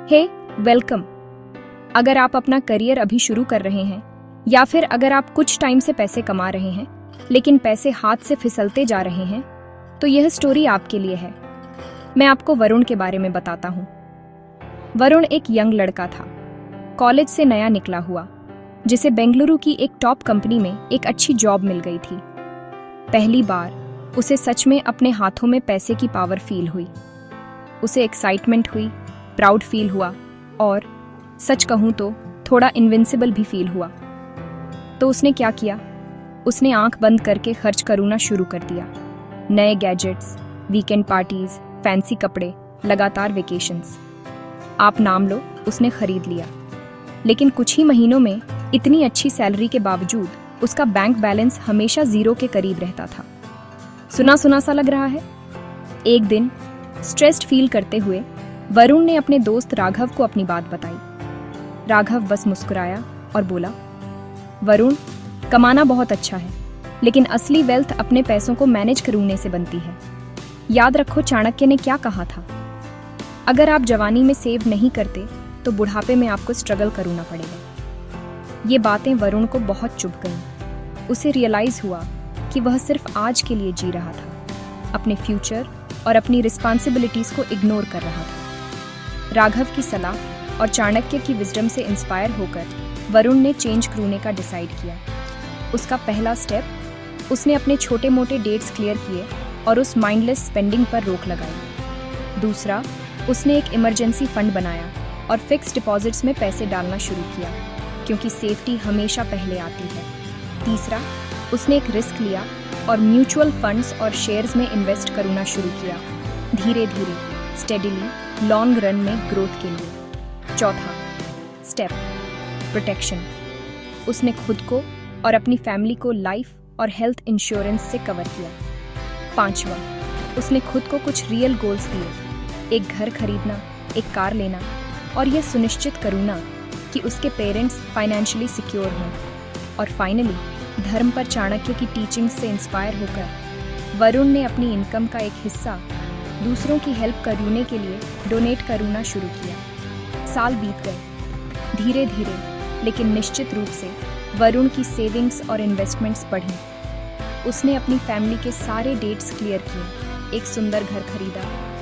हे welcome. अगर आप अपना करियर अभी शुरू कर रहे हैं या फिर अगर आप कुछ टाइम से पैसे कमा रहे हैं लेकिन पैसे हाथ से फिसलते जा रहे हैं तो यह स्टोरी आपके लिए है। मैं आपको वरुण के बारे में बताता हूँ। वरुण एक यंग लड़का था, कॉलेज से नया निकला हुआ, जिसे बेंगलुरु की एक टॉप कंपनी में एक अच्छी जॉब मिल गई थी। पहली बार उसे सच में अपने हाथों में पैसे की पावर फील हुई। उसे एक्साइटमेंट हुई, प्राउड फील हुआ और सच कहूं तो थोड़ा इनविंसिबल भी फील हुआ। तो उसने क्या किया? उसने आंख बंद करके खर्च करना शुरू कर दिया। नए गैजेट्स, वीकेंड पार्टीज, फैंसी कपड़े, लगातार वेकेशंस। आप नाम लो, उसने खरीद लिया। लेकिन कुछ ही महीनों में इतनी अच्छी सैलरी के बावजूद उसका बैंक बैलेंस हमेशा जीरो के करीब रहता था। सुना सुना सा लग रहा है? एक दिन स्ट्रेस्ड फील करते हुए वरुण ने अपने दोस्त राघव को अपनी बात बताई। राघव बस मुस्कुराया और बोला, वरुण, कमाना बहुत अच्छा है, लेकिन असली वेल्थ अपने पैसों को मैनेज करने से बनती है। याद रखो चाणक्य ने क्या कहा था, अगर आप जवानी में सेव नहीं करते तो बुढ़ापे में आपको स्ट्रगल करना पड़ेगा। ये बातें वरुण को बहुत चुभ गईं। उसे रियलाइज हुआ कि वह सिर्फ आज के लिए जी रहा था, अपने फ्यूचर और अपनी रिस्पॉन्सिबिलिटीज को इग्नोर कर रहा था। राघव की सलाह और चाणक्य की विजडम से इंस्पायर होकर वरुण ने चेंज करने का डिसाइड किया। उसका पहला स्टेप, उसने अपने छोटे मोटे डेट्स क्लियर किए और उस माइंडलेस स्पेंडिंग पर रोक लगाई। दूसरा, उसने एक इमरजेंसी फंड बनाया और फिक्स डिपॉजिट्स में पैसे डालना शुरू किया, क्योंकि सेफ्टी हमेशा पहले आती है। तीसरा, उसने एक रिस्क लिया और म्यूचुअल फंड्स और शेयर्स में इन्वेस्ट करना शुरू किया, धीरे धीरे, स्टेडिली, लॉन्ग रन में ग्रोथ के लिए। चौथा स्टेप, प्रोटेक्शन। उसने खुद को और अपनी फैमिली को लाइफ और हेल्थ इंश्योरेंस से कवर किया। पांचवा, उसने खुद को कुछ रियल गोल्स दिए, एक घर खरीदना, एक कार लेना और यह सुनिश्चित करना कि उसके पेरेंट्स फाइनेंशियली सिक्योर हों। और फाइनली, धर्म पर चाणक्य की टीचिंग से इंस्पायर होकर वरुण ने अपनी इनकम का एक हिस्सा दूसरों की हेल्प करने के लिए डोनेट करना शुरू किया। साल बीत गए, धीरे धीरे लेकिन निश्चित रूप से वरुण की सेविंग्स और इन्वेस्टमेंट्स बढ़ी। उसने अपनी फैमिली के सारे डेट्स क्लियर किए, एक सुंदर घर खरीदा,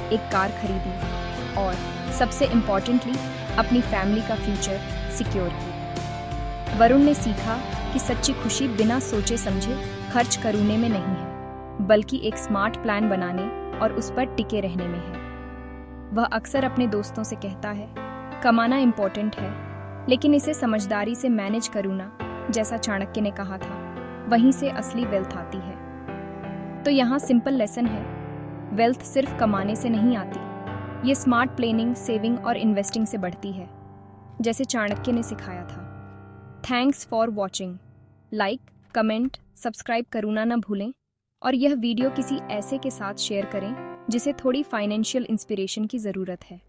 एक कार खरीदी और सबसे इम्पॉर्टेंटली अपनी फैमिली का फ्यूचर सिक्योर किया। वरुण ने सीखा कि सच्ची खुशी बिना सोचे समझे खर्च करने में नहीं है, बल्कि एक स्मार्ट प्लान बनाने और उस पर टिके रहने में है। वह अक्सर अपने दोस्तों से कहता है, कमाना इम्पोर्टेंट है, लेकिन इसे समझदारी से मैनेज करना, जैसा चाणक्य ने कहा था, वहीं से असली वेल्थ आती है। तो यहाँ सिंपल लेसन है, वेल्थ सिर्फ कमाने से नहीं आती, ये स्मार्ट प्लानिंग, सेविंग और इन्वेस्टिंग से बढ़ती है, जैसे चाणक्य ने सिखाया था। Thanks for watching. Like, comment, subscribe करना ना भूलें और यह वीडियो किसी ऐसे के साथ शेयर करें जिसे थोड़ी फाइनेंशियल इंस्पिरेशन की ज़रूरत है।